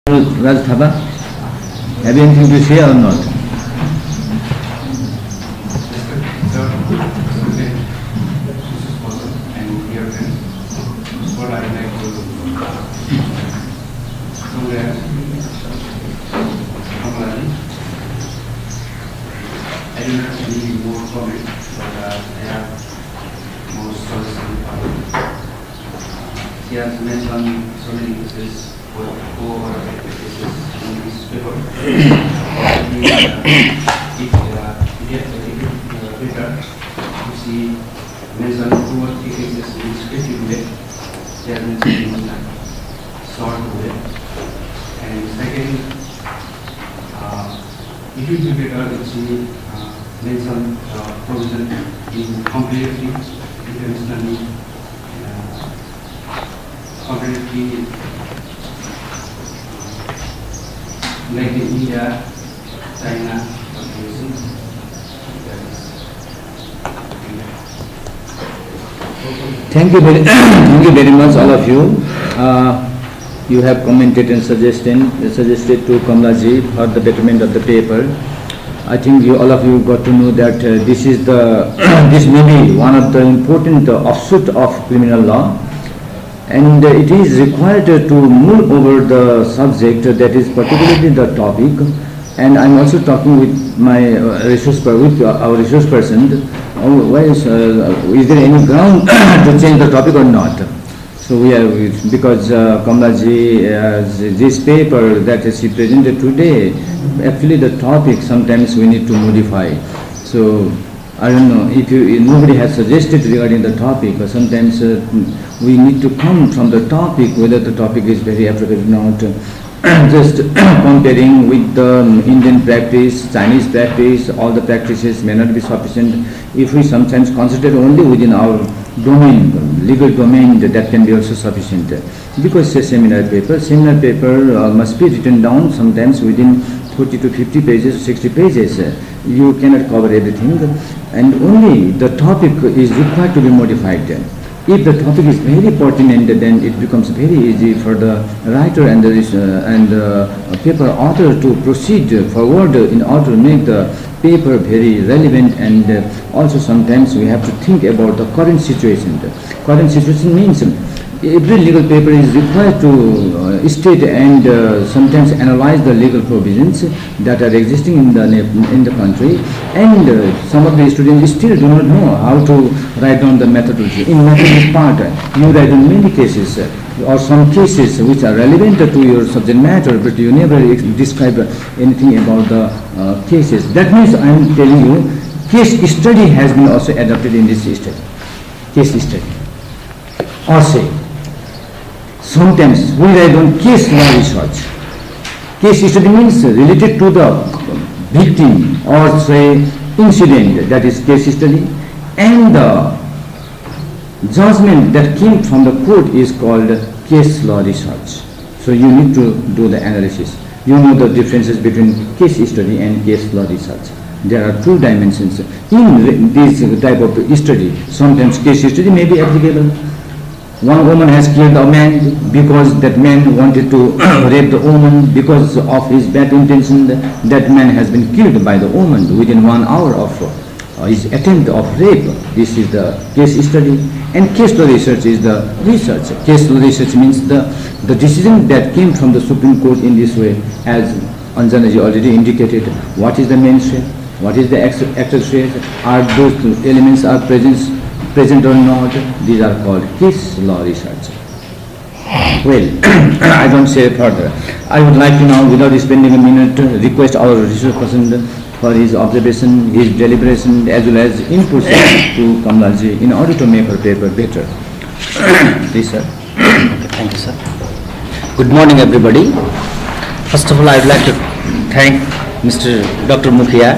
Raj Thapa, have you anything to say or not? And dear friends, what I would like to congratulate Kamalaji. I do not need more comments, but I have more suggestions. He has mentioned so many cases over cases in this paper. If better, you see mentioned 2 or 3 cases in descriptive way, they are mentioned in short way. And second, it will be better if she mention provision in completely internationally completely like in India, China, Thank you very, thank you very much, all of you. You have commented and suggested to Kamalaji for the betterment of the paper. I think all of you got to know that this is this may be one of the important offshoot of criminal law, and it is required to move over the subject that is particularly the topic. And I'm also talking with my our resource person. Is there any ground to change the topic or not? So we have, because Kamalaji, this paper that she presented today, actually the topic sometimes we need to modify. So I don't know if nobody has suggested regarding the topic, but sometimes we need to come from the topic, whether the topic is very appropriate or not. Just comparing with the Indian practice, Chinese practice, all the practices may not be sufficient. If we sometimes consider only within our domain, legal domain, that can be also sufficient. Because it's a seminar paper must be written down sometimes within 40 to 50 pages, 60 pages. You cannot cover everything, and only the topic is required to be modified. If the topic is very pertinent, then it becomes very easy for the writer and the paper author to proceed forward in order to make the paper very relevant. And also sometimes we have to think about the current situation. The current situation means every legal paper is required to state and sometimes analyze the legal provisions that are existing in the country, and some of the students still do not know how to write down the methodology. In methodology part, you write down many cases or some cases which are relevant to your subject matter, but you never describe anything about the cases. That means I am telling you, case study has been also adopted in this study. Case study. Or say, sometimes we write down case law research. Case study means related to the victim or say incident, that is case study, and the judgment that came from the court is called case law research. So you need to do the analysis. You know the differences between case study and case law research. There are 2 dimensions in this type of study. Sometimes case study may be applicable. One woman has killed a man because that man wanted to rape the woman. Because of his bad intention, that man has been killed by the woman within 1 hour of his attempt of rape. This is the case study. And case law research is the research. Case law research means the decision that came from the Supreme Court in this way, as Anjanaji already indicated. What is the main threat? What is the actual threat? Are those elements are present or not? These are called case law research. Well, I don't say further. I would like to now, without spending a minute, request our research person for his observation, his deliberation, as well as inputs to Kamalaji in order to make her paper better. Please, sir. Okay, thank you, sir. Good morning, everybody. First of all, I would like to thank Mr. Dr. Mukhia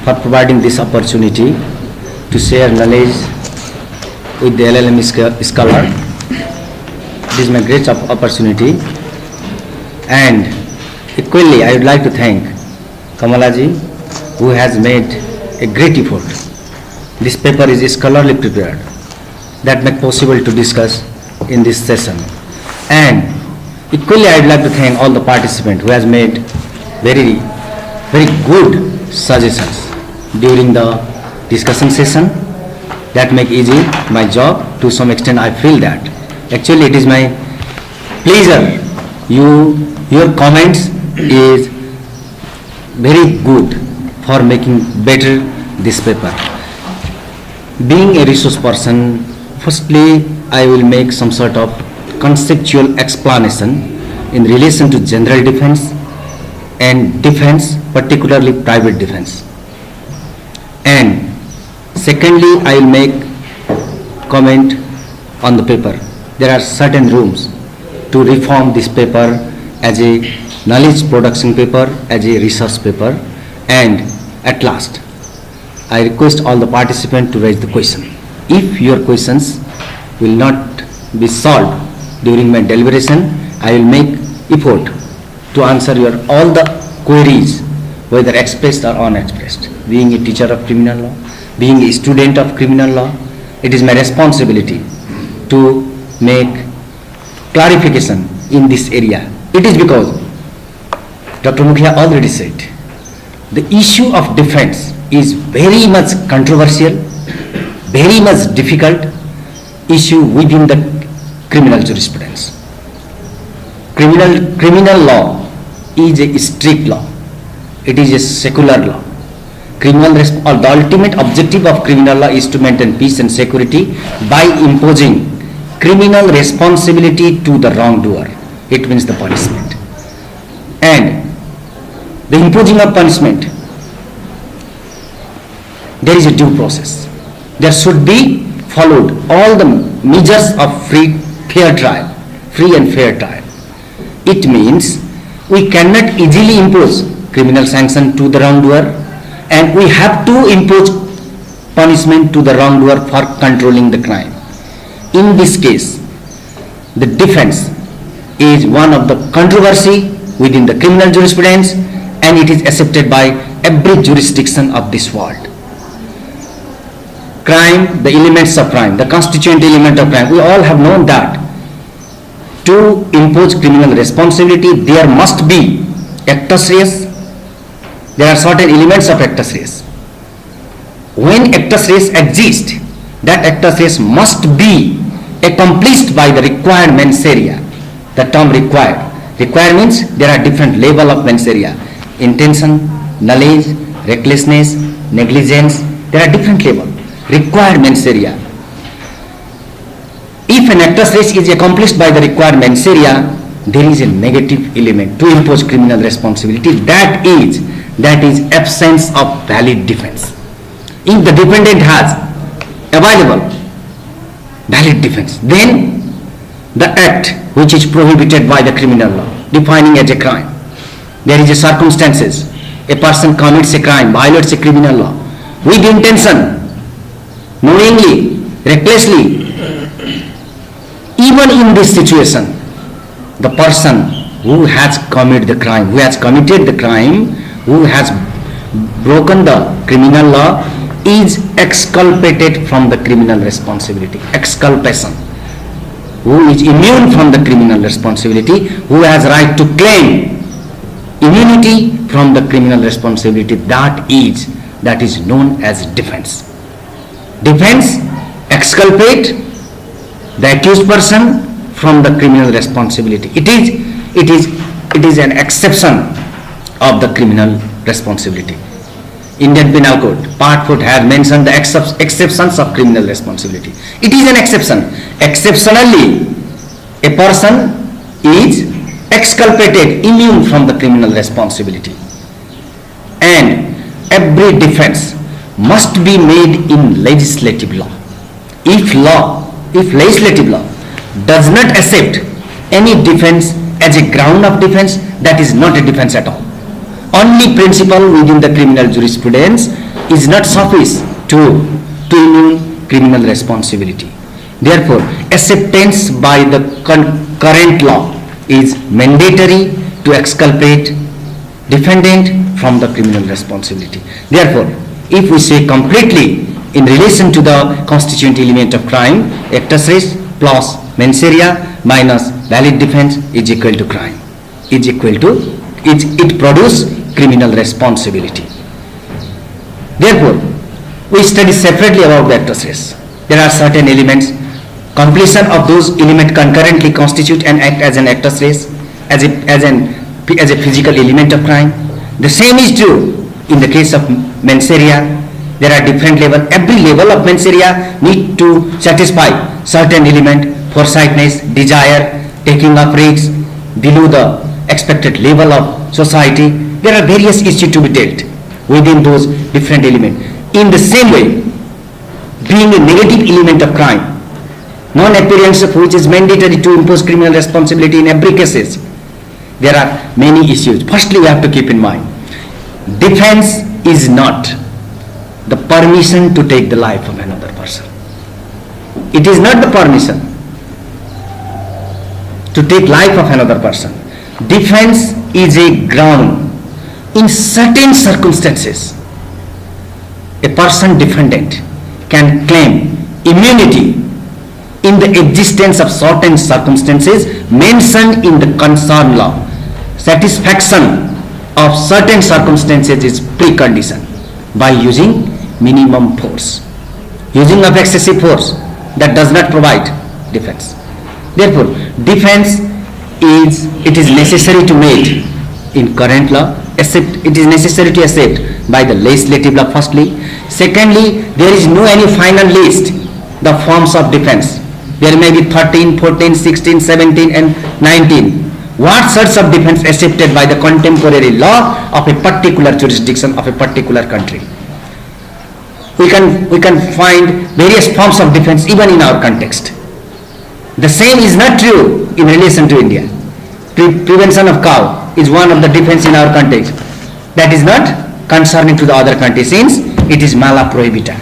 for providing this opportunity to share knowledge with the LLM scholar. It is my great opportunity, and equally I would like to thank Kamalaji, who has made a great effort. This paper is scholarly prepared that make possible to discuss in this session, and Equally, I would like to thank all the participants who has made very, very good suggestions during the discussion session that make easy my job. To some extent, I feel that. Actually, it is my pleasure. Your comments is very good for making better this paper. Being a resource person, firstly, I will make some sort of conceptual explanation in relation to general defense and defense, particularly private defense. And secondly, I will make comment on the paper. There are certain rooms to reform this paper as a knowledge production paper, as a research paper, and at last, I request all the participants to raise the question. If your questions will not be solved during my deliberation, I will make effort to answer your all the queries, whether expressed or unexpressed. Being a teacher of criminal law, being a student of criminal law, it is my responsibility to make clarification in this area. It is because Dr. Mukhia already said the issue of defense is very much controversial, very much difficult issue within the criminal jurisprudence. Criminal law is a strict law. It is a secular law. The ultimate objective of criminal law is to maintain peace and security by imposing criminal responsibility to the wrongdoer. It means the punishment. And the imposing of punishment, there is a due process. There should be followed all the measures of free and fair trial. It means we cannot easily impose criminal sanction to the wrongdoer, and we have to impose punishment to the wrongdoer for controlling the crime. In this case, the defense is one of the controversy within the criminal jurisprudence, and it is accepted by every jurisdiction of this world. Crime, the elements of crime, the constituent element of crime, we all have known that to impose criminal responsibility, there must be actus reus. There are certain elements of actus reus. When actus reus exists, that actus reus must be accomplished by the required mens rea. The term required. Required means there are different level of mens rea. Intention, knowledge, recklessness, negligence. There are different level. Required mens rea. If an actus reus is accomplished by the required mens rea, there is a negative element to impose criminal responsibility. That is absence of valid defense. If the defendant has available valid defense, then the act which is prohibited by the criminal law, defining as a crime, there is a circumstances, a person commits a crime, violates a criminal law with intention, knowingly, recklessly. Even in this situation, the person who has committed the crime, who has broken the criminal law is exculpated from the criminal responsibility. Exculpation. Who is immune from the criminal responsibility, who has right to claim immunity from the criminal responsibility, that is known as defense. Defense exculpate the accused person from the criminal responsibility. It is an exception of the criminal responsibility. Indian Penal Code, Part 4 has mentioned the exceptions of criminal responsibility. It is an exception. Exceptionally, a person is exculpated, immune from the criminal responsibility. And every defense must be made in legislative law. If legislative law does not accept any defense as a ground of defense, that is not a defense at all. Only principle within the criminal jurisprudence is not sufficient to immune criminal responsibility. Therefore, acceptance by the current law is mandatory to exculpate defendant from the criminal responsibility. Therefore, if we say completely in relation to the constituent element of crime, actus reus plus mens rea minus valid defense is equal to crime, is equal to, it produce criminal responsibility. Therefore, we study separately about the actus reus. There are certain elements, completion of those elements concurrently constitute and act as an actus reus, as a physical element of crime. The same is true in the case of mens rea. There are different levels. Every level of mens rea need to satisfy certain element, foresightness, desire, taking of risks below the expected level of society. There are various issues to be dealt within those different elements. In the same way, being a negative element of crime, non-appearance of which is mandatory to impose criminal responsibility in every cases, there are many issues. Firstly, we have to keep in mind, defense is not the permission to take the life of another person. It is not the permission to take life of another person. Defense is a ground. In certain circumstances, a person defendant can claim immunity in the existence of certain circumstances mentioned in the concerned law. Satisfaction of certain circumstances is precondition by using minimum force. Using of excessive force, that does not provide defense. Therefore, defense is necessary to made in current law, it is necessary to accept by the legislative law firstly. Secondly, there is no any final list the forms of defense. There may be 13, 14, 16, 17 and 19. What sorts of defense accepted by the contemporary law of a particular jurisdiction of a particular country? We can find various forms of defense even in our context. The same is not true in relation to India. Prevention of cow is one of the defense in our context. That is not concerning to the other country since it is mala prohibita.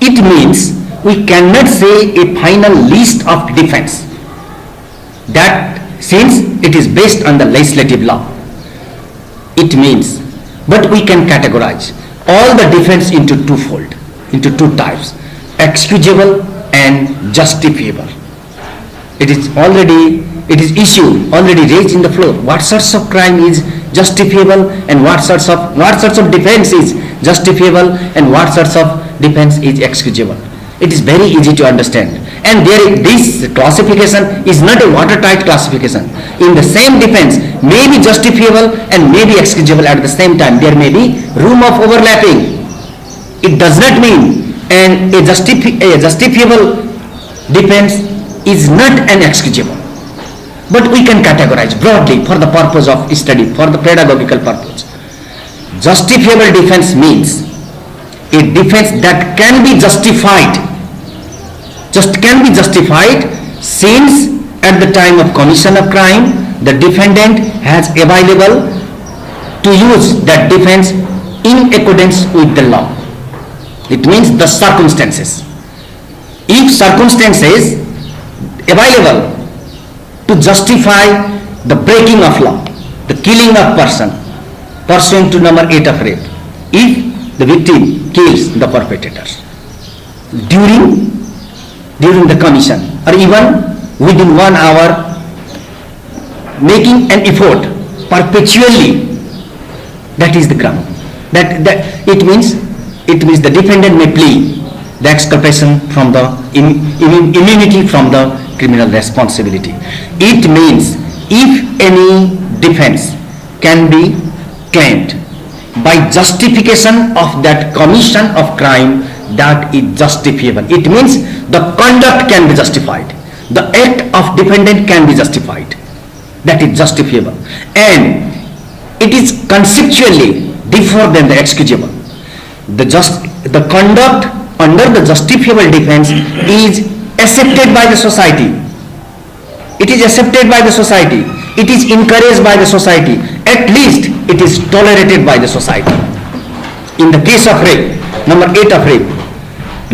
It means we cannot say a final list of defense that since it is based on the legislative law. It means, but we can categorize all the defense into twofold, into two types, excusable and justifiable. It is issue already raised in the floor. What sorts of crime is justifiable and what sorts of defense is justifiable and what sorts of defense is excusable. It is very easy to understand. And this classification is not a watertight classification. In the same defense may be justifiable and may be excusable at the same time. There may be room of overlapping. It does not mean a justifiable defense is not an excusable. But we can categorize broadly for the purpose of study, for the pedagogical purpose. Justifiable defense means a defense that can be justified, since at the time of commission of crime, the defendant has available to use that defense in accordance with the law. It means the circumstances. If circumstances available to justify the breaking of law, the killing of person, pursuant to number 8 of rape, if the victim kills the perpetrators during the commission or even within 1 hour, making an effort perpetually, that is the crime. That it means the defendant may plead the exculpation from the immunity from the criminal responsibility. It means if any defense can be claimed by justification of that commission of crime, that is justifiable. It means the conduct can be justified. The act of defendant can be justified. That is justifiable. And it is conceptually different than the excusable. The conduct under the justifiable defense is accepted by the society. It is accepted by the society. It is encouraged by the society. At least it is tolerated by the society. In the case of rape, number 8 of rape,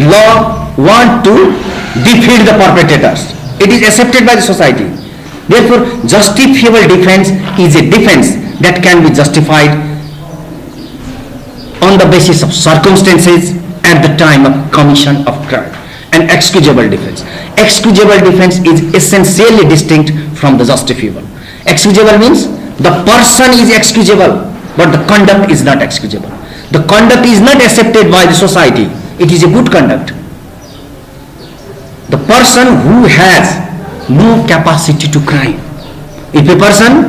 law want to defeat the perpetrators. It is accepted by the society. Therefore, justifiable defense is a defense that can be justified on the basis of circumstances at the time of commission of crime. and excusable defense. Excusable defense is essentially distinct from the justifiable. Excusable means the person is excusable, but the conduct is not excusable. The conduct is not accepted by the society. It is a good conduct. The person who has no capacity to crime. If a person,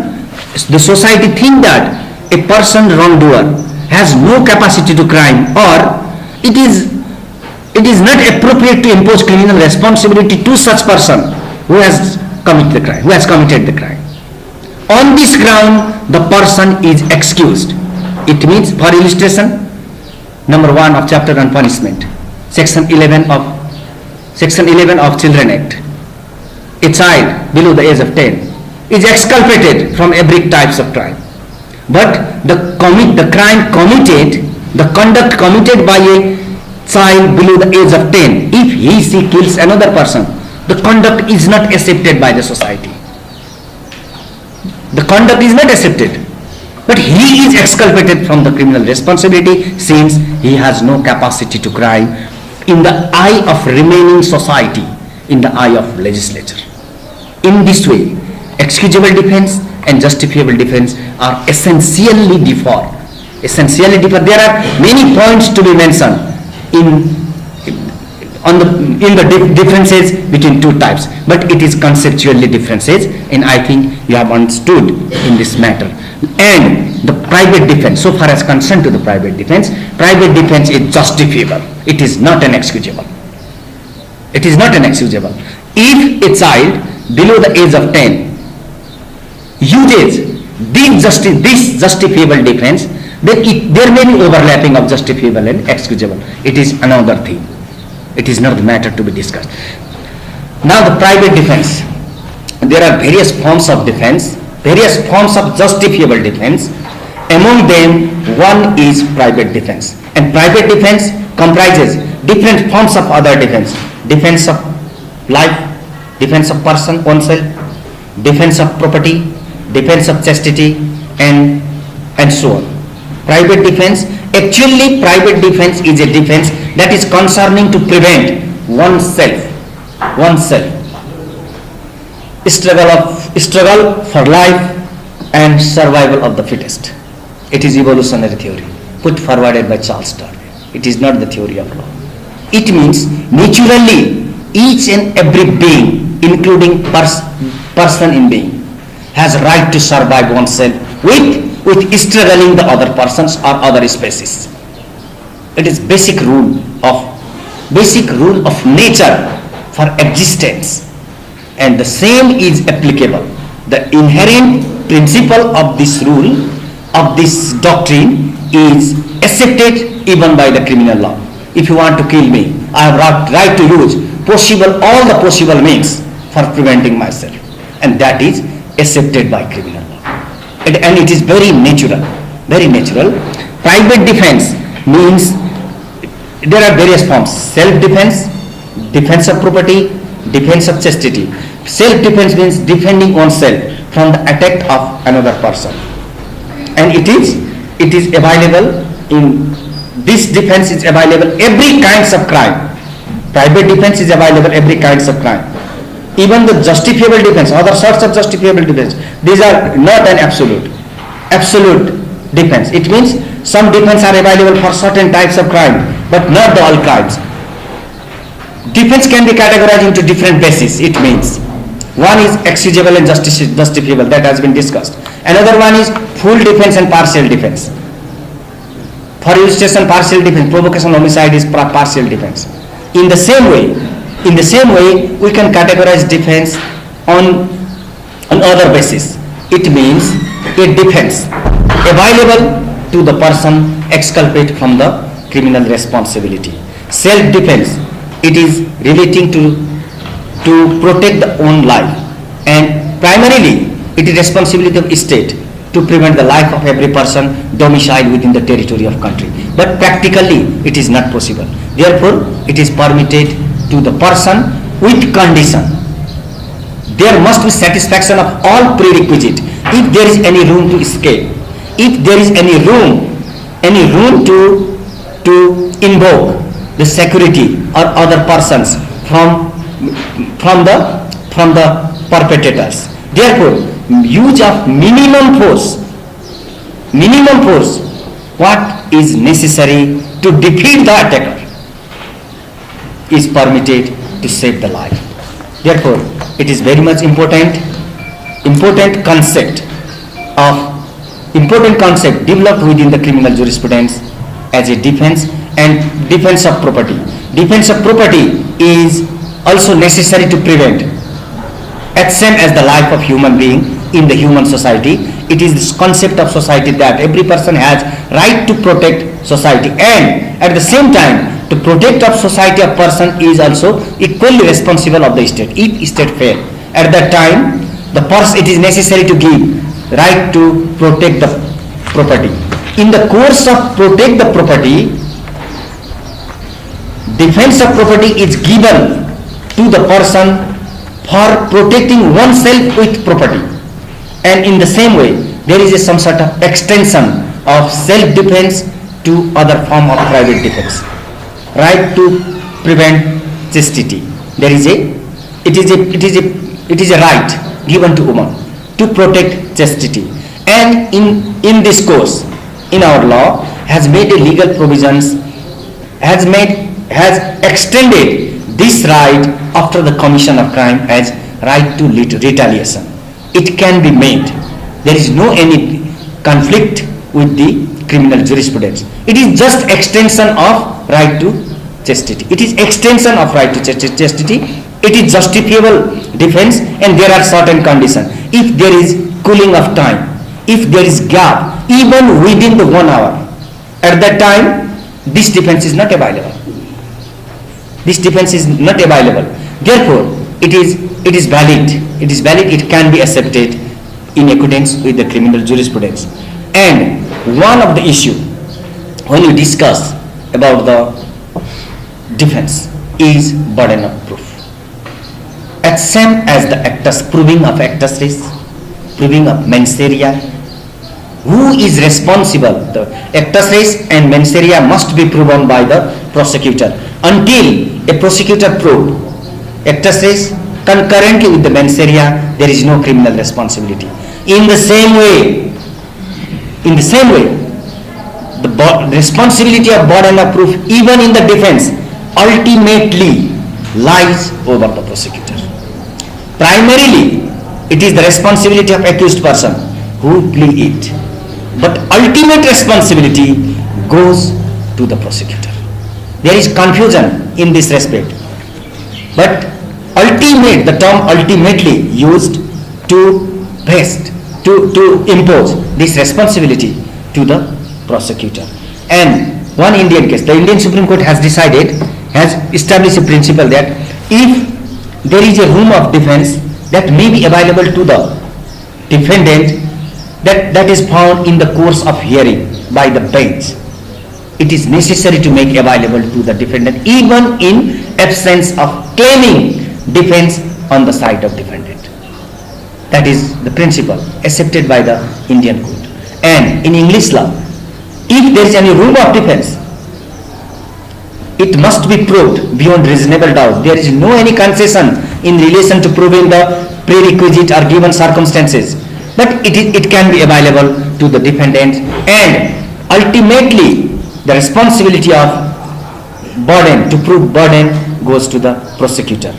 the society think that a person wrongdoer has no capacity to crime, or it is not appropriate to impose criminal responsibility to such person who has committed the crime. On this ground, the person is excused. It means, for illustration, number 1 of chapter on punishment, section 11 of Children Act. A child below the age of 10 is exculpated from every types of crime. But the conduct committed by a child below the age of 10, if she kills another person, the conduct is not accepted by the society. The conduct is not accepted. But he is exculpated from the criminal responsibility since he has no capacity to crime in the eye of remaining society, in the eye of legislature. In this way, excusable defense and justifiable defense are essentially differ. There are many points to be mentioned in the differences between two types, but it is conceptually differences, and I think you have understood in this matter. And the private defense, so far as concerned to the private defense is justifiable. It is not an excusable. It is not an excusable. If a child below the age of 10 uses this justifiable defense, then there may be overlapping of justifiable and excusable. It is another thing. It is not the matter to be discussed. Now the private defense. There are various forms of defense, various forms of justifiable defense. Among them, one is private defense. And private defense comprises different forms of other defense. Defense of life, defense of person, oneself, defense of property, defense of chastity, and so on. Private defense, actually private defense is a defense that is concerning to prevent oneself struggle for life and survival of the fittest. It is evolutionary theory put forwarded by Charles Darwin. It is not the theory of law. It means naturally each and every being, including person in being, has right to survive oneself with struggling the other persons or other species. It is basic rule of nature for existence, and the same is applicable. The inherent principle of this rule, of this doctrine, is accepted even by the criminal law. If you want to kill me, I have right to use all the possible means for preventing myself, and that is accepted by criminal law. And it is very natural. Private defense means there are various forms: self-defense, defense of property, defense of chastity. Self-defense means defending oneself from the attack of another person, and it is available in this defense is available every kinds of crime. Private defense is available every kinds of crime. Even the justifiable defense, other sorts of justifiable defense, these are not an absolute defense. It means some defense are available for certain types of crime, but not all crimes. Defense can be categorized into different bases. It means one is excusable and justifiable, that has been discussed. Another one is full defense and partial defense. For illustration, partial defense, provocation homicide is partial defense. In the same way, we can categorize defense on other basis. It means a defense available to the person exculpated from the criminal responsibility. Self-defense, it is relating to protect the own life, and primarily it is responsibility of state to prevent the life of every person domiciled within the territory of country. But practically it is not possible. Therefore, it is permitted to the person with condition. There must be satisfaction of all prerequisites. If there is any room to escape, if there is any room to invoke the security or other persons from the perpetrators. Therefore, use of minimum force, what is necessary to defeat the attacker is permitted to save the life. Therefore, it is very much important concept developed within the criminal jurisprudence as a defense and defense of property. Defense of property is also necessary to prevent, as same as the life of human being in the human society. It is this concept of society that every person has right to protect society, and at the same time to protect of society, a person is also equally responsible of the state. If state fail, at that time it is necessary to give right to protect the property. In the course of protect the property, defense of property is given to the person for protecting oneself with property, and in the same way there is some sort of extension of self-defense to other form of private defense. Right to prevent chastity. It is a right given to woman to protect chastity, and in this course, in our law has made a legal provisions, has extended this right after the commission of crime as right to retaliation. It can be made. There is no any conflict with the criminal jurisprudence. It is just extension of right to chastity. It is extension of right to chastity. It is justifiable defense, and there are certain conditions. If there is cooling of time, if there is gap even within the 1 hour, at that time this defense is not available. Therefore, it is valid. It can be accepted in accordance with the criminal jurisprudence. And one of the issue when you discuss about the defense is burden of proof. As same as the actors, proving of actus reus, proving of mens rea. Who is responsible? The actus reus and mens rea must be proven by the prosecutor. Until a prosecutor prove actus reus concurrently with the mens rea, there is no criminal responsibility. In the same way, the responsibility of burden of proof even in the defense ultimately lies over the prosecutor. Primarily, it is the responsibility of accused person who plead it, but ultimate responsibility goes to the prosecutor. There is confusion in this respect, but the term ultimately used to impose this responsibility to the prosecutor. And one Indian case, the Indian Supreme Court has established a principle that if there is a room of defense that may be available to the defendant, that is found in the course of hearing by the bench, it is necessary to make available to the defendant even in absence of claiming defense on the side of defendant. That is the principle accepted by the Indian court. And in English law, if there is any room of defense, it must be proved beyond reasonable doubt. There is no any concession in relation to proving the prerequisite or given circumstances, but it can be available to the defendant, and ultimately the responsibility of burden to prove burden goes to the prosecutor.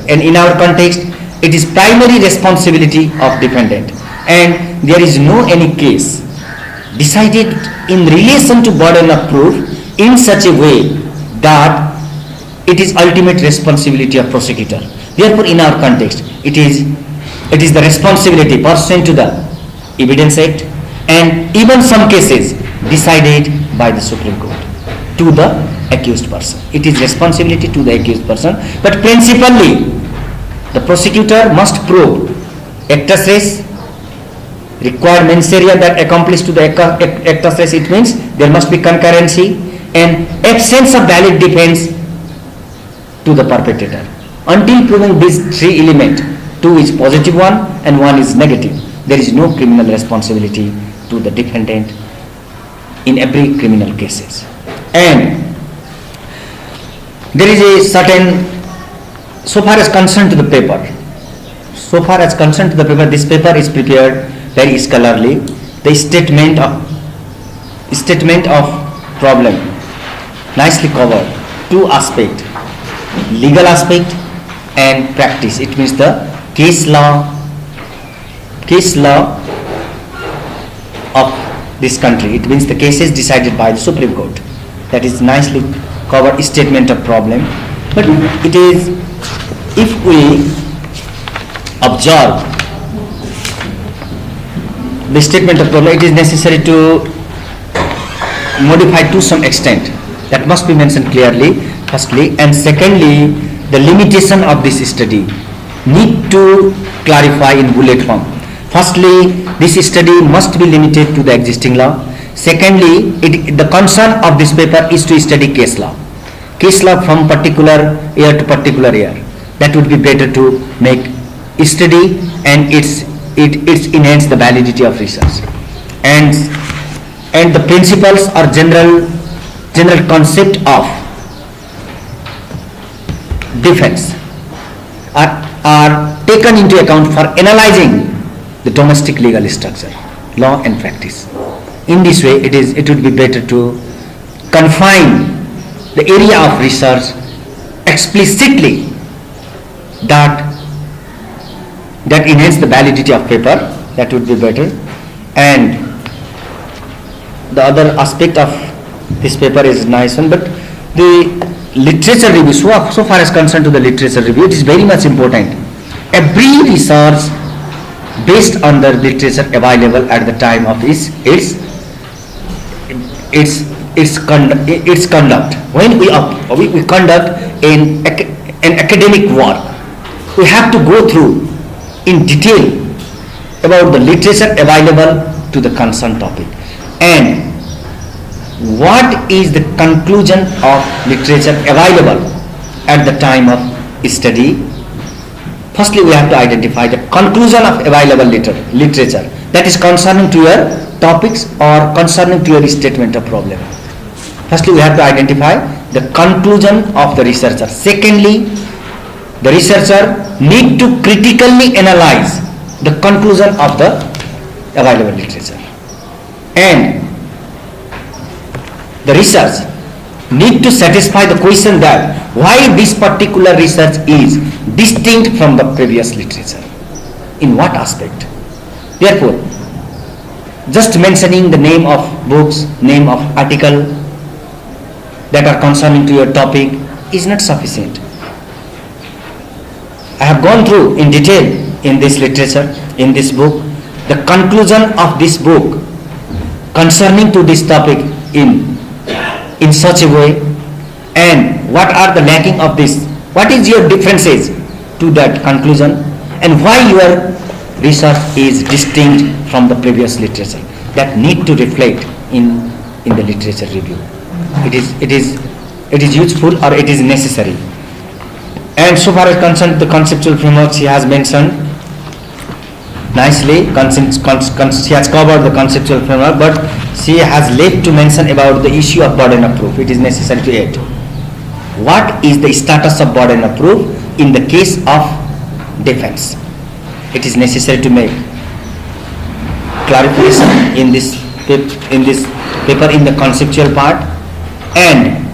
And in our context, it is primary responsibility of defendant, and there is no any case decided in relation to burden of proof in such a way that it is ultimate responsibility of prosecutor. Therefore, in our context, it is the responsibility pursuant to the Evidence Act, and even some cases decided by the Supreme Court to the accused person. It is responsibility to the accused person, but principally the prosecutor must prove actus reus, required mens rea that accomplished to the actus reus. It means there must be concurrency and absence of valid defense to the perpetrator. Until proving these three elements, two is positive one and one is negative, there is no criminal responsibility to the defendant in every criminal cases. And there is a certain, so far as concerned to the paper, this paper is prepared very scholarly. The statement of problem nicely covered. Two aspect, legal aspect and practice. It means the case law of this country. It means the cases decided by the Supreme Court. That is nicely covered statement of problem. But it is, if we observe the statement of problem, it is necessary to modify to some extent. That must be mentioned clearly, firstly, and secondly, the limitation of this study need to clarify in bullet form. Firstly, this study must be limited to the existing law. Secondly, the concern of this paper is to study case law from particular year to particular year. That would be better to make study, and it's enhance the validity of research. And the principles or general concept of defense are taken into account for analyzing the domestic legal structure, law and practice. In this way, it would be better to confine the area of research explicitly that enhance the validity of paper. That would be better. And the other aspect of this paper is nice one, but the literature review, so far as concerned to the literature review, it is very much important. Every research based on the literature available at the time of its conduct. When we conduct an academic work, we have to go through in detail about the literature available to the concerned topic, and what is the conclusion of literature available at the time of study. Firstly, we have to identify the conclusion of available literature that is concerning to your topics or concerning to your statement of problem. Firstly, we have to identify the conclusion of the researcher. Secondly, the researcher need to critically analyze the conclusion of the available literature, and the research need to satisfy the question that why this particular research is distinct from the previous literature. In what aspect? Therefore, just mentioning the name of books, name of article that are concerning to your topic is not sufficient. I have gone through in detail in this literature, in this book, the conclusion of this book concerning to this topic in such a way, and what are the lacking of this, what is your differences to that conclusion, and why your research is distinct from the previous literature. That need to reflect in the literature review. It is useful, or it is necessary. And so far as concerned the conceptual framework, she has mentioned nicely. She has covered the conceptual framework, but she has left to mention about the issue of burden of proof. It is necessary to add. What is the status of burden of proof in the case of defense? It is necessary to make clarification in this paper in the conceptual part. And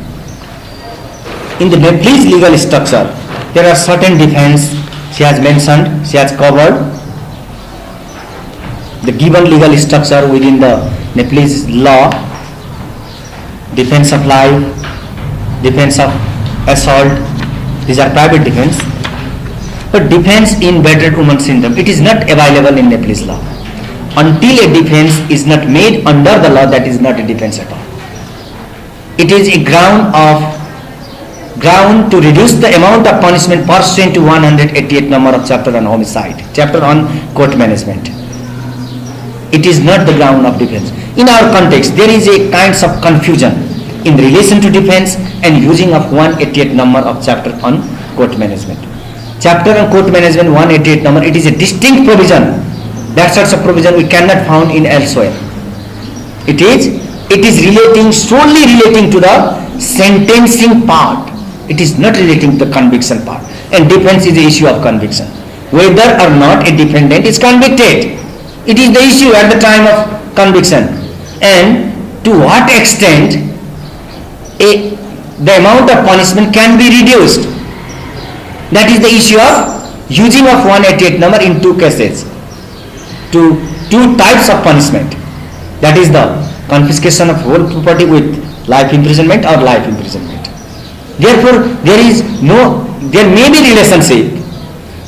in the Nepalese legal structure, there are certain defense she has mentioned, she has covered the given legal structure within the Nepalese law: defense of life, defense of assault. These are private defense. But defense in battered woman syndrome, it is not available in Nepalese law. Until a defense is not made under the law, that is not a defense at all. It is a ground to reduce the amount of punishment pursuant to 188 number of chapter on homicide, chapter on court management. It is not the ground of defense. In our context, there is a kinds of confusion in relation to defense and using of 188 number of chapter on court management. Chapter on court management 188 number, it is a distinct provision. That such a provision we cannot found in elsewhere. It is solely relating to the sentencing part. It is not relating to the conviction part. And defense is the issue of conviction. Whether or not a defendant is convicted, it is the issue at the time of conviction. And to what extent the amount of punishment can be reduced. That is the issue of using of 188 number in two cases. Two types of punishment. That is the confiscation of whole property with life imprisonment or life imprisonment. Therefore, there may be relationship,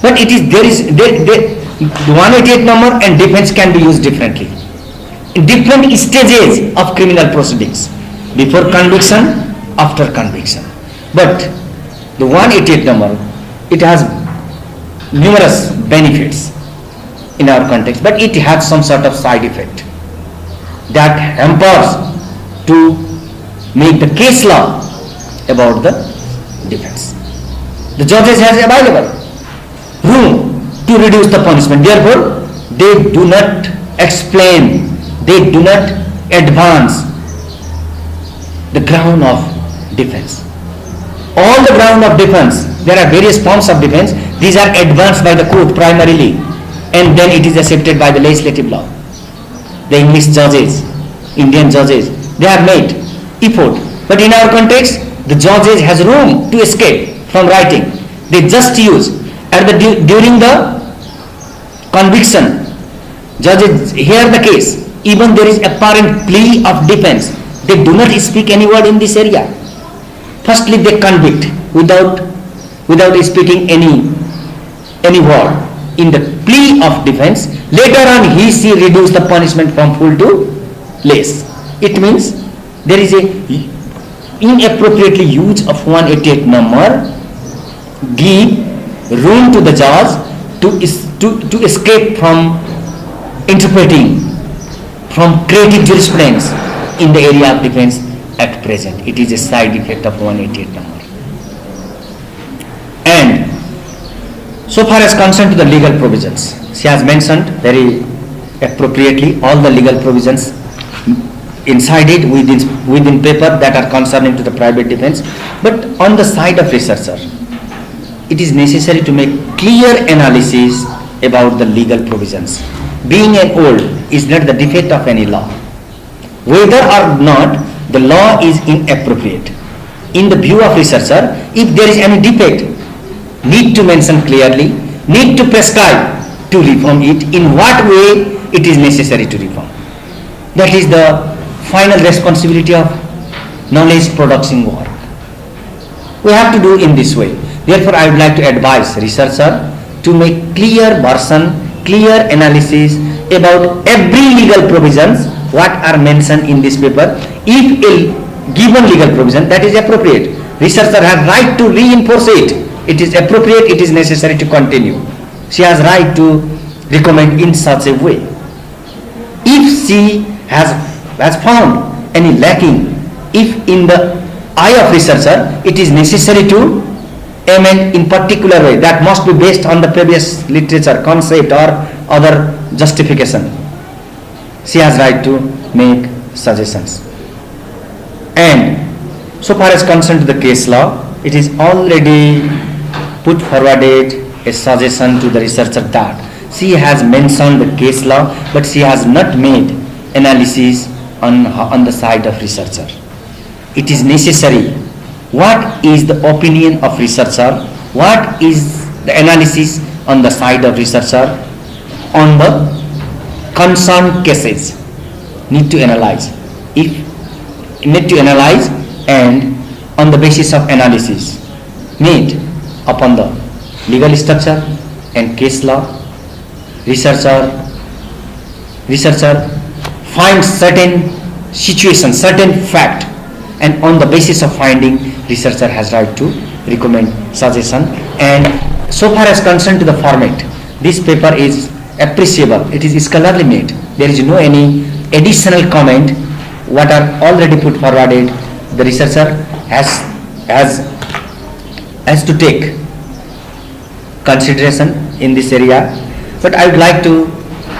but it is the 188 number and defense can be used differently in different stages of criminal proceedings, before conviction, after conviction. But the 188 number, it has numerous benefits in our context, but it has some sort of side effect that hampers to make the case law about the defense. The judges has available room to reduce the punishment. Therefore, they do not explain, they do not advance the ground of defense. All the ground of defense, there are various forms of defense. These are advanced by the court primarily, and then it is accepted by the legislative law. The English judges, Indian judges, they have made effort. But in our context, the judges has room to escape from writing. They just use during the conviction, judges hear the case. Even there is apparent plea of defense, they do not speak any word in this area. Firstly, they convict without speaking any word in the plea of defense. Later on, she reduce the punishment from full to less. It means there is a inappropriately use of 188 number, give room to the judge to escape from interpreting, from creating jurisprudence in the area of defense at present. It is a side effect of 188 number. And so far as concerned to the legal provisions, she has mentioned very appropriately all the legal provisions inside it within paper that are concerning to the private defense. But on the side of researcher, it is necessary to make clear analysis about the legal provisions. Being an old is not the defect of any law. Whether or not the law is inappropriate, in the view of researcher, if there is any defect, need to mention clearly, need to prescribe to reform it, in what way it is necessary to reform. That is the final responsibility of knowledge production work. We have to do in this way. Therefore, I would like to advise researcher to make clear version, clear analysis about every legal provisions what are mentioned in this paper. If a given legal provision that is appropriate, researcher has right to reinforce it. It is appropriate, it is necessary to continue. She has right to recommend in such a way. If she has found any lacking, if in the eye of researcher it is necessary to amend in particular way, that must be based on the previous literature, concept or other justification, she has right to make suggestions. And so far as concerned to the case law, it is already put forwarded a suggestion to the researcher that she has mentioned the case law, but she has not made analysis on the side of researcher. It is necessary. What is the opinion of researcher? What is the analysis on the side of researcher on the concerned cases? Need to analyze. And on the basis of analysis made upon the legal structure and case law, researcher finds certain situation, certain fact, and on the basis of finding, researcher has right to recommend suggestion. And so far as concerned to the format, this paper is appreciable. It is scholarly made. There is no any additional comment what are already put forwarded. The researcher has to take consideration in this area. But I would like to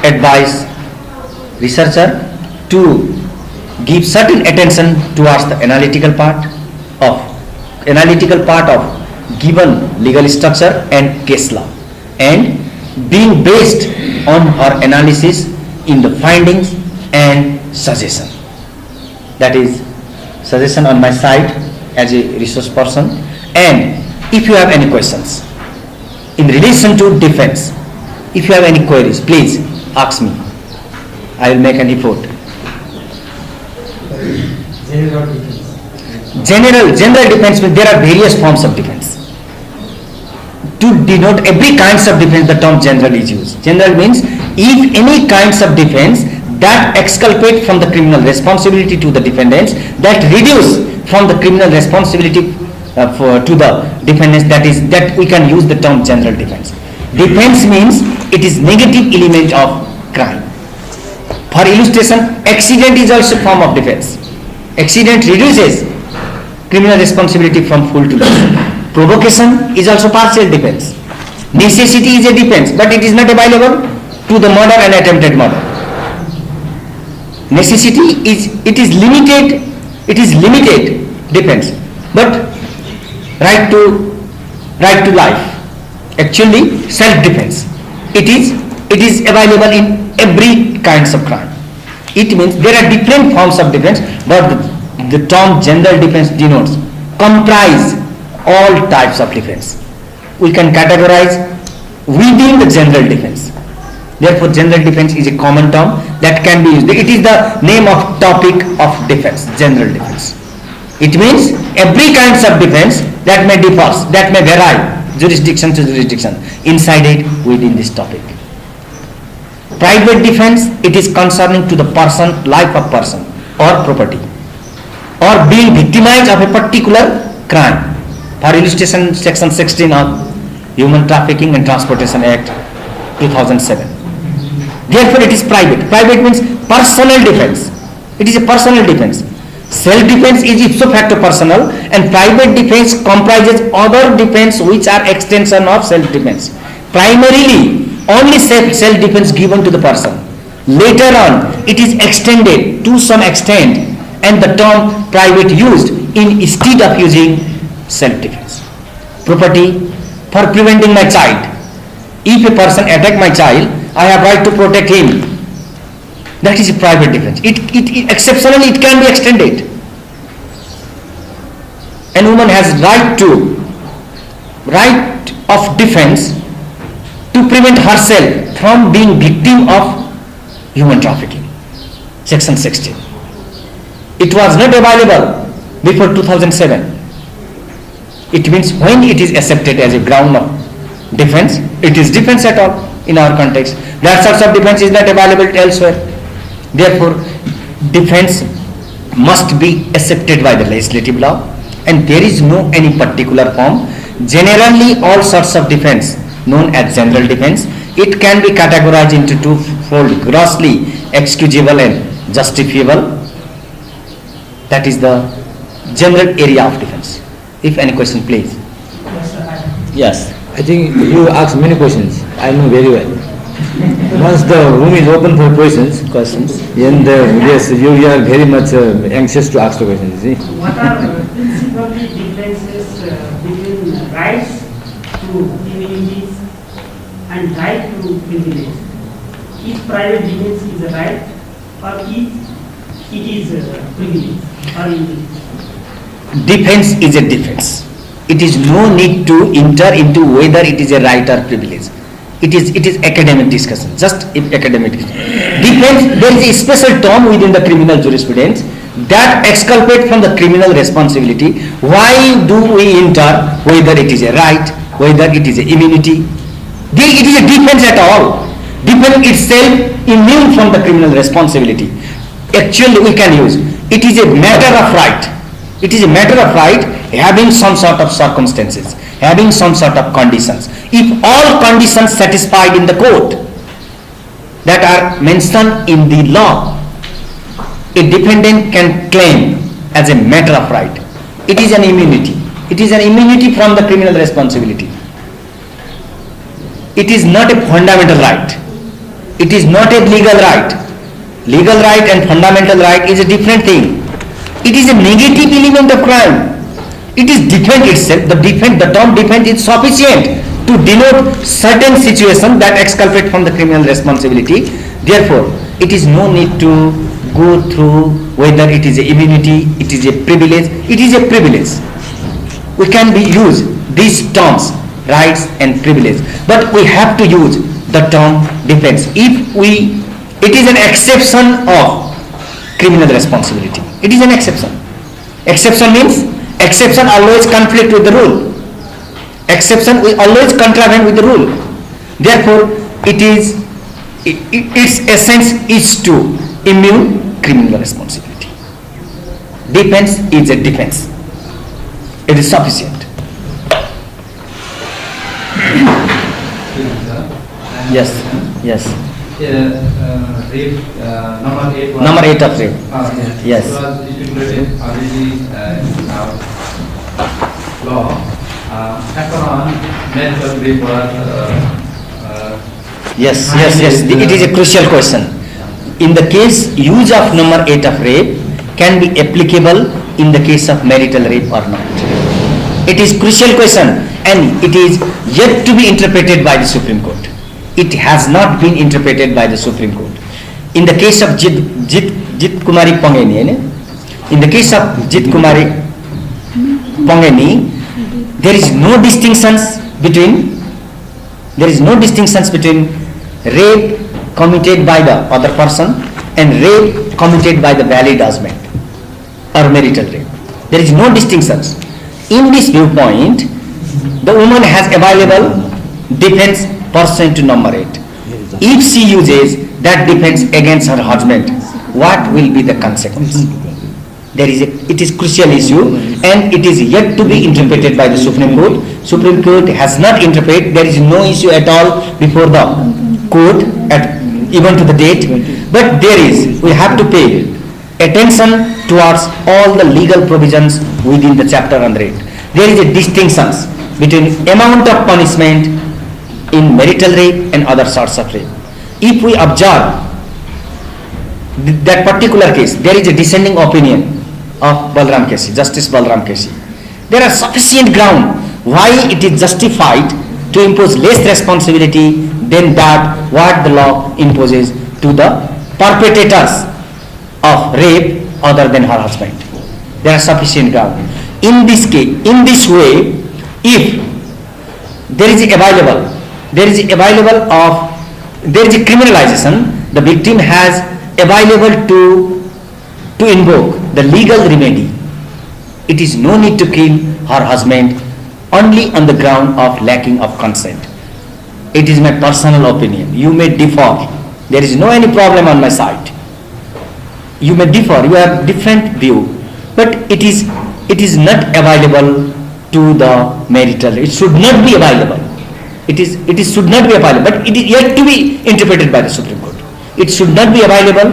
advise researcher to give certain attention towards the analytical part of analytical part of given legal structure and case law, and being based on her analysis in the findings and suggestion. That is suggestion on my side as a resource person. And if you have any questions in relation to defense, if you have any queries, please ask me. I will make an effort. General defense means there are various forms of defense. To denote every kinds of defense, the term general is used. General means if any kinds of defense that exculpate from the criminal responsibility to the defendants, that reduce from the criminal responsibility to the defendants, that we can use the term general defense. Defense means it is negative element of crime. For illustration, accident is also form of defense. Accident reduces criminal responsibility from full to less. Provocation is also partial defense. Necessity is a defense, but it is not available to the murder and attempted murder. Necessity is limited defense, but right to life, actually self-defense. It is available in every kinds of crime. It means there are different forms of defense, but the term general defense denotes comprise all types of defense. We can categorize within the general defense. Therefore, general defense is a common term that can be used. It is the name of topic of defense, general defense. It means every kinds of defense that may differ, that may vary jurisdiction to jurisdiction, inside it within this topic. Private defense, it is concerning to the person, life of person or property, or being victimized of a particular crime. For illustration, section 16 of Human Trafficking and Transportation Act 2007. Therefore, it is private. Private means personal defense. It is a personal defense. Self-defense is ipso facto personal, and private defense comprises other defense which are extension of self-defense. Primarily, only self-defense given to the person. Later on, it is extended to some extent, and the term private used instead of using self-defense. Property, for preventing my child. If a person attack my child, I have right to protect him. That is a private defense. It exceptionally it can be extended. A woman has right of defense to prevent herself from being victim of human trafficking. Section 16. It was not available before 2007. It means when it is accepted as a ground of defense, it is defense at all in our context. That sort of defense is not available elsewhere. Therefore, defense must be accepted by the legislative law, and there is no any particular form. Generally, all sorts of defense known as general defense, it can be categorized into twofold: grossly excusable and justifiable. That is the general area of defense. If any question, please. Yes. I think you asked many questions. I know very well. Once the room is open for questions, then yes, you are very much anxious to ask the questions. See? What are principally differences between rights to immunities and right to privilege? If private defense is a right, or if it is a privilege or immunity? Defense is a defense. It is no need to enter into whether it is a right or privilege. It is academic discussion, just academic discussion. Defense, there is a special term within the criminal jurisprudence that exculpate from the criminal responsibility. Why do we enter whether it is a right, whether it is a immunity? It is a defense at all. Defense itself immune from the criminal responsibility. Actually, we can use it is a matter of right. It is a matter of right having some sort of circumstances, having some sort of conditions. If all conditions satisfied in the court that are mentioned in the law, a defendant can claim as a matter of right. It is an immunity. It is an immunity from the criminal responsibility. It is not a fundamental right. It is not a legal right. Legal right and fundamental right is a different thing. It is a negative element of crime. It is defend itself. The term defend is sufficient to denote certain situation that exculpate from the criminal responsibility. Therefore, it is no need to go through whether it is a immunity, it is a privilege. It is a privilege. We can use these terms, rights and privilege, but we have to use the term defense. It is an exception of criminal responsibility. It is an exception. Exception means exception always conflict with the rule. Exception will always contravene with the rule. Therefore, its essence is to immune criminal responsibility. Defense is a defense. It is sufficient. Yes. Rape, number 8 was... Number 8 of rape. Yes. It was stipulated already in our law. After on, marital rape was... Yes. It is a crucial question. In the case, use of number 8 of rape can be applicable in the case of marital rape or not. It is crucial question and it is yet to be interpreted by the Supreme Court. It has not been interpreted by the Supreme Court. In the case of Jit Kumari Pangeni, in the case of Jit Kumari Pangeni, there is no distinctions between rape committed by the other person and rape committed by the valid husband or marital rape. There is no distinctions. In this viewpoint, the woman has available defense pursuant to number 8. If she uses that defense against her husband, what will be the consequence? It is crucial issue and it is yet to be interpreted by the Supreme Court. Supreme Court has not interpreted. There is no issue at all before the court even to the date. But we have to pay attention towards all the legal provisions within the chapter on rape. There is a distinction between amount of punishment in marital rape and other sorts of rape. If we observe that particular case, there is a dissenting opinion of Balram Kesi, Justice Balram Kesi. There are sufficient ground why it is justified to impose less responsibility than that what the law imposes to the perpetrators of rape other than her husband. There are sufficient ground. In this case, in this way, if there is a criminalization, the victim has available to invoke the legal remedy. It is no need to kill her husband only on the ground of lacking of consent. It is my personal opinion. You may differ. There is no any problem on my side. You may differ. You have different view, but it is not available to the marital. It should not be available. It should not be available, but it is yet to be interpreted by the Supreme Court. It should not be available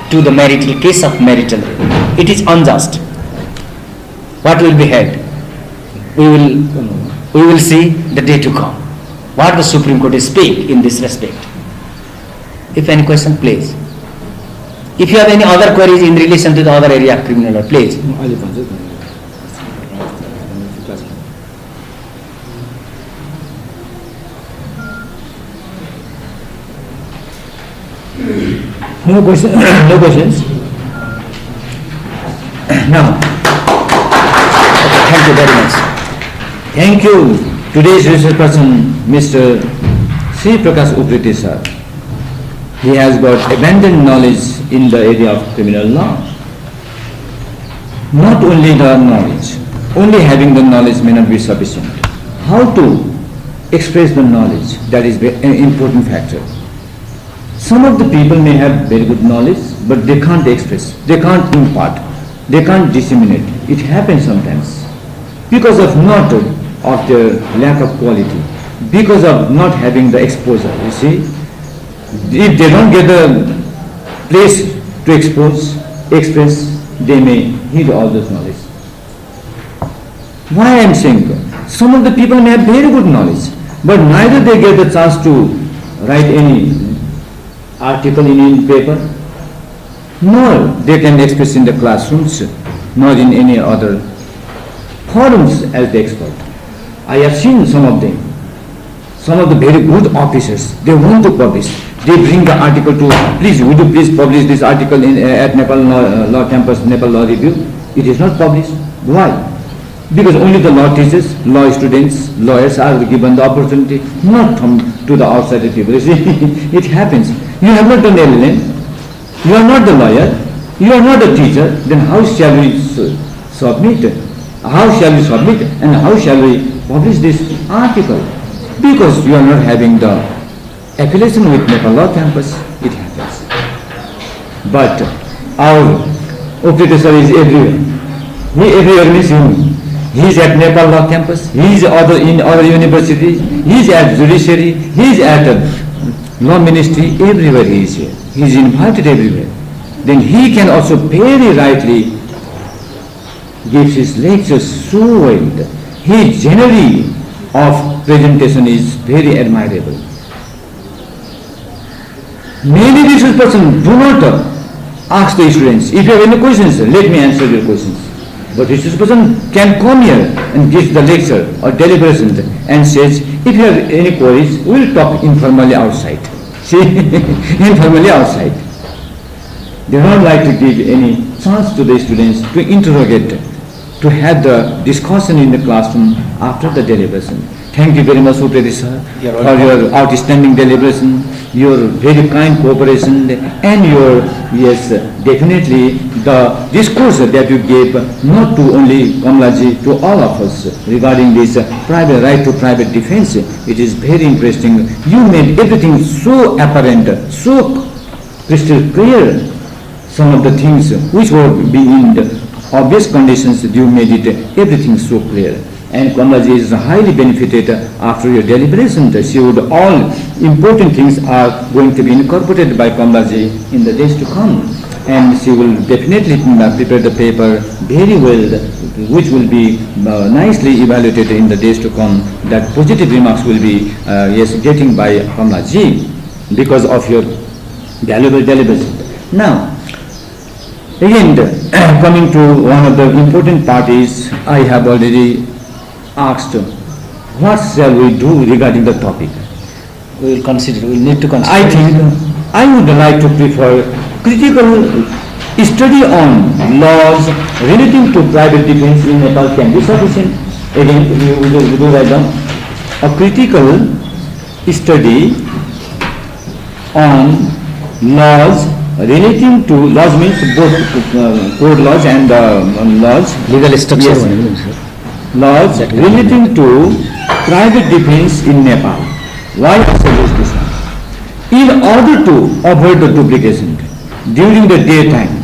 to the marital case of marital rape. It is unjust. What will be held? We will see the day to come. What the Supreme Court speak in this respect. If any question, please. If you have any other queries in relation to the other area of criminal law, please. No questions? Now, Thank you very much. thank you. Today's research person, Mr. Sri Prakash Upriti sir. He has got abundant knowledge in the area of criminal law. Not only the knowledge, only having the knowledge may not be sufficient. How to express the knowledge, that is an important factor. Some of the people may have very good knowledge, but they can't express, they can't impart, they can't disseminate. It happens sometimes because of not of their lack of quality, because of not having the exposure. You see, if they don't get the place to express, they may heed all those knowledge. Why I am saying that? Some of the people may have very good knowledge, but neither they get the chance to write any article in any paper, nor they can express in the classrooms, nor in any other forums as the expert. I have seen some of them. Some of the very good officers, they want to publish. They bring the article to, please, would you please publish this article at Nepal Law Campus, Nepal Law Review? It is not published. Why? Because only the law teachers, law students, lawyers are given the opportunity, not to the outside people. You see, it happens. You have not done LLM, you are not the lawyer, you are not a teacher, then how shall we submit? How shall we submit and how shall we publish this article? Because you are not having the affiliation with Nepal Law Campus, it happens. But our operator sir is everywhere. He everywhere means him. He is at Nepal Law Campus, he is in other universities, he is at judiciary, he is at law ministry, everywhere he is here. He is invited everywhere. Then he can also very rightly gives his lectures so well. His generally of presentation is very admirable. Many research persons do not ask the students, if you have any questions, let me answer your questions. But research person can come here and give the lecture or deliberation and says, if you have any queries, we will talk informally outside. See, informally outside. They don't like to give any chance to the students to interrogate, to have the discussion in the classroom after the deliberation. Thank you very much, Upredi sir, for your outstanding deliberation, your very kind cooperation, and your, yes, definitely the discourse that you gave, not to only Kamlaji, to all of us regarding this private right to private defense. It is very interesting. You made everything so apparent, so crystal clear. Some of the things which were being in the obvious conditions, you made it everything so clear. And Kamlaji is highly benefited after your deliberation. She would, all important things are going to be incorporated by Kamlaji in the days to come. And she will definitely prepare the paper very well, which will be nicely evaluated in the days to come. That positive remarks will be, yes, getting by Kamlaji because of your valuable deliberation. Now, again, coming to one of the important parties, I have already asked, what shall we do regarding the topic? We will consider, we will need to consider. I think I would like to prefer critical study on laws relating to private defense in Nepal can be sufficient. Again, we do write down a critical study on laws relating to, laws means both code laws and laws, Legal structure. Yes. Laws relating to private defense in Nepal. Why I suggest this one? In order to avoid the duplication during the daytime,